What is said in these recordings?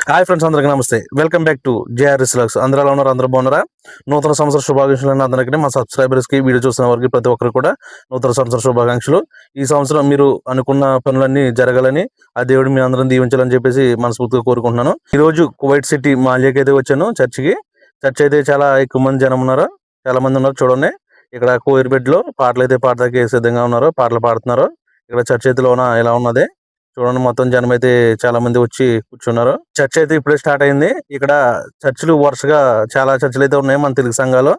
Hi friends, అందరికీ నమస్తే. Welcome back to JRS vlogs. అందరూ ఎలా ఉన్నారు? అందరూ బాగున్నారా? నూతన సంవత్సర శుభాకాంక్షలు అందరికీ, మా సబ్స్క్రైబర్స్కి, వీడియో చూసిన వారికి ప్రతి ఒక్కరు కూడా నూతన సంవత్సర శుభాకాంక్షలు. ఈ సంవత్సరం మీరు అనుకున్న పనులన్నీ జరగాలని, ఆ దేవుడు మీ అందరం దీవించాలని చెప్పేసి మనస్ఫూర్తిగా కోరుకుంటున్నాను. ఈ రోజు కువైట్ సిటీ మాల్యాకి అయితే వచ్చాను, చర్చికి. చర్చ్ అయితే చాలా ఎక్కువ మంది జనం ఉన్నారు, చాలా మంది ఉన్నారు. చూడండి, ఇక్కడ కోయిర్ బెడ్ లో పాటలు అయితే పాడటానికి సిద్ధంగా ఉన్నారు, పాటలు పాడుతున్నారు. ఇక్కడ చర్చ్ అయితే లోన ఎలా ఉన్నది చూడండి. మొత్తం జనం అయితే చాలా మంది వచ్చి కూర్చున్నారు. చర్చ్ అయితే ఇప్పుడే స్టార్ట్ అయింది. ఇక్కడ చర్చిలు వరుసగా చాలా చర్చిలు అయితే ఉన్నాయి మన తెలుగు సంఘాలు.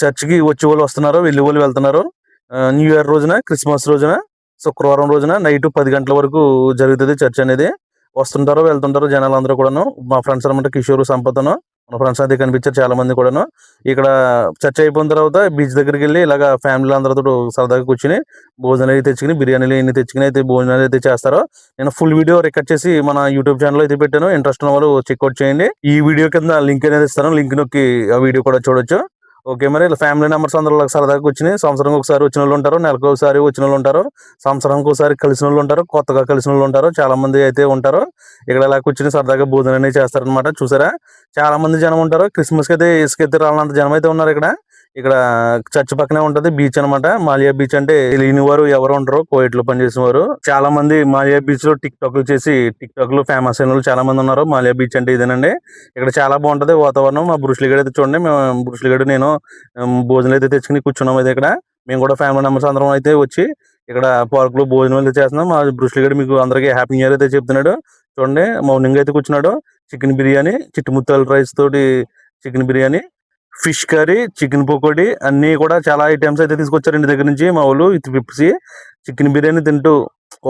చర్చికి వచ్చే వాళ్ళు వస్తున్నారు, వెళ్ళి వాళ్ళు వెళ్తున్నారు. న్యూ ఇయర్ రోజున, క్రిస్మస్ రోజున, శుక్రవారం రోజున నైట్ 10 గంటల వరకు జరుగుతుంది చర్చ్ అనేది. వస్తుంటారు, వెళ్తుంటారు జనాలు అందరూ కూడాను. మా ఫ్రెండ్స్ అనమాట, కిషోర్, సంపదను, మన ఫ్రెండ్స్ అయితే కనిపించారు చాలా మంది కూడాను. ఇక్కడ చర్చ్ అయిపోయిన తర్వాత బీచ్ దగ్గరికి వెళ్ళి ఇలాగ ఫ్యామిలీ అందరితో సరదాగా కూర్చుని భోజనాలు అయితే తెచ్చుకుని, బిర్యానీలు ఎన్ని తెచ్చుకుని అయితే భోజనాలు అయితే చేస్తారు. నేను ఫుల్ వీడియో రికార్డ్ చేసి మన యూట్యూబ్ ఛానల్ అయితే పెట్టాను. ఇంట్రెస్ట్ ఉన్న వాళ్ళు చెక్అవుట్ చేయండి. ఈ వీడియో కింద లింక్ అనేది ఇస్తాను, లింక్ నొక్కి ఆ వీడియో కూడా చూడొచ్చు. ఓకే, మరి ఇలా ఫ్యామిలీ మెంబర్స్ అందరూ సరదాగా వచ్చినాయి. సంవత్సరం ఒకసారి వచ్చిన వాళ్ళు ఉంటారు, నెలకు ఒకసారి వచ్చిన వాళ్ళు ఉంటారు, సంవత్సరానికి ఒకసారి కలిసిన వాళ్ళు ఉంటారు, కొత్తగా కలిసిన వాళ్ళు ఉంటారు. చాలా మంది అయితే ఉంటారు. ఇక్కడ ఇలా కూర్చుని సరదాగా భోజనం అనేది చేస్తారనమాట. చూసారా, చాలా మంది జనం ఉంటారు. క్రిస్మస్కి అయితే ఇసుకెత్తి రావాలంత జనం అయితే ఉన్నారు. ఇక్కడ చర్చ్ పక్కనే ఉంటది బీచ్ అనమాట. మాలియా బీచ్ అంటే తెలియని వారు ఎవరు ఉంటారు, కోయిట్ లో పనిచేసిన వారు చాలా మంది మాలియా బీచ్ లో టిక్ టాక్లు చేసి టిక్ టాక్ లో ఫేమస్ అయిన వాళ్ళు చాలా మంది ఉన్నారు. మాలియా బీచ్ అంటే ఇదేనండి. ఇక్కడ చాలా బాగుంటది వాతావరణం. మా బ్రూస్లీగడ్ అయితే చూడండి, మేము బ్రూస్లీగడ్ నేను భోజనం అయితే తెచ్చుకుని కూర్చున్నాం. అయితే ఇక్కడ మేము కూడా ఫ్యామిలీ మెంబర్స్ అందరం అయితే వచ్చి ఇక్కడ పార్క్ లో భోజనం అయితే చేస్తున్నాం. మా బ్రూస్లీగడ్ మీకు అందరికీ హ్యాపీ న్యూ ఇయర్ అయితే చెప్తున్నాడు. చూడండి, మౌనింగ్ అయితే కూర్చున్నాడు. చికెన్ బిర్యానీ, చిట్టుముత్తాల రైస్ తోటి chicken biryani, fish curry, chicken pakodi అన్ని కూడా చాలా ఐటమ్స్ అయితే తీసుకొచ్చారు ఇంటి దగ్గర నుంచి మా వాళ్ళు. ఇది పెప్సీ, చికెన్ బిర్యానీ తింటూ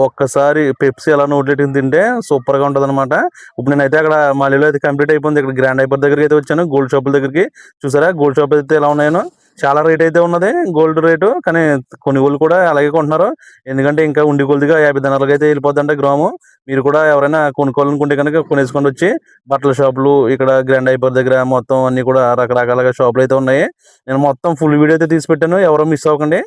ఒక్కసారి పెప్సీ ఎలా నోట్లెట్టుకుని తింటే సూపర్ గా ఉంటది అనమాట. ఇప్పుడు నేనైతే అక్కడ మాలిలో అయితే కంప్లీట్ అయిపోయింది. ఇక్కడ గ్రాండ్ హైపర్ దగ్గరికి అయితే వచ్చాను, గోల్డ్ షాపుల దగ్గరికి. చూసారా గోల్డ్ షాప్ అయితే ఎలా ఉన్నాయో, చాలా రేట్ అయితే ఉన్నది గోల్డ్ రేటు. కానీ కొన్ని వాళ్ళు కూడా అలాగే కొంటున్నారు, ఎందుకంటే ఇంకా ఉండి కొద్దిగా 50 దినాలకు అయితే వెళ్ళిపోద్దంటే గ్రాము. మీరు కూడా ఎవరైనా కొనుక్కోవాలనుకుంటే కనుక కొనేసుకొని వచ్చి బట్టల షాపులు ఇక్కడ గ్రాండ్ హైపర్ దగ్గర మొత్తం అన్ని కూడా రకరకాలుగా షాపులు అయితే ఉన్నాయి. నేను మొత్తం ఫుల్ వీడియో అయితే తీసి పెట్టాను, ఎవరో మిస్ అవ్వకండి,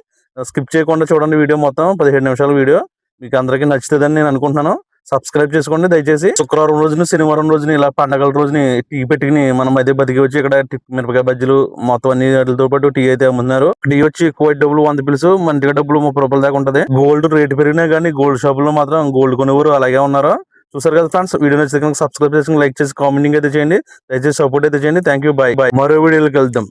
స్కిప్ చేయకుండా చూడండి వీడియో మొత్తం. 17 నిమిషాల వీడియో మీకు అందరికీ నచ్చుతుందని నేను అనుకుంటున్నాను. సబ్స్క్రైబ్ చేసుకోండి దయచేసి. శుక్రవారం రోజున, శనివారం రోజున, ఇలా పండగల రోజుని టీ పెట్టుకుని మనం అయితే బతికి వచ్చి ఇక్కడ మిరపకాయ బజ్జీలు మొత్తం అన్ని వాటితో పాటు టీ అయితే అమ్ముతున్నారు. టీ వచ్చి కోయిట్ డబ్బులు 100 పిలుసు, మన దగ్గర డబ్బులు 30 రూపాయల దాకా ఉంటది. గోల్డ్ రేటు పెరిగినా కానీ గోల్డ్ షాపుల్లో మాత్రం గోల్డ్ కొనేవారు అలాగే ఉన్నారు. చూసారు కదా ఫ్రెండ్స్, వీడియో నచ్చితే సబ్స్క్రైబ్ చేసి, లైక్ చేసి, కామెంటింగ్ అయితే చేయండి. దయచేసి సపోర్ట్ అయితే చేయండి. Thank you, by. మరో వీడియోకి వెళ్దాం.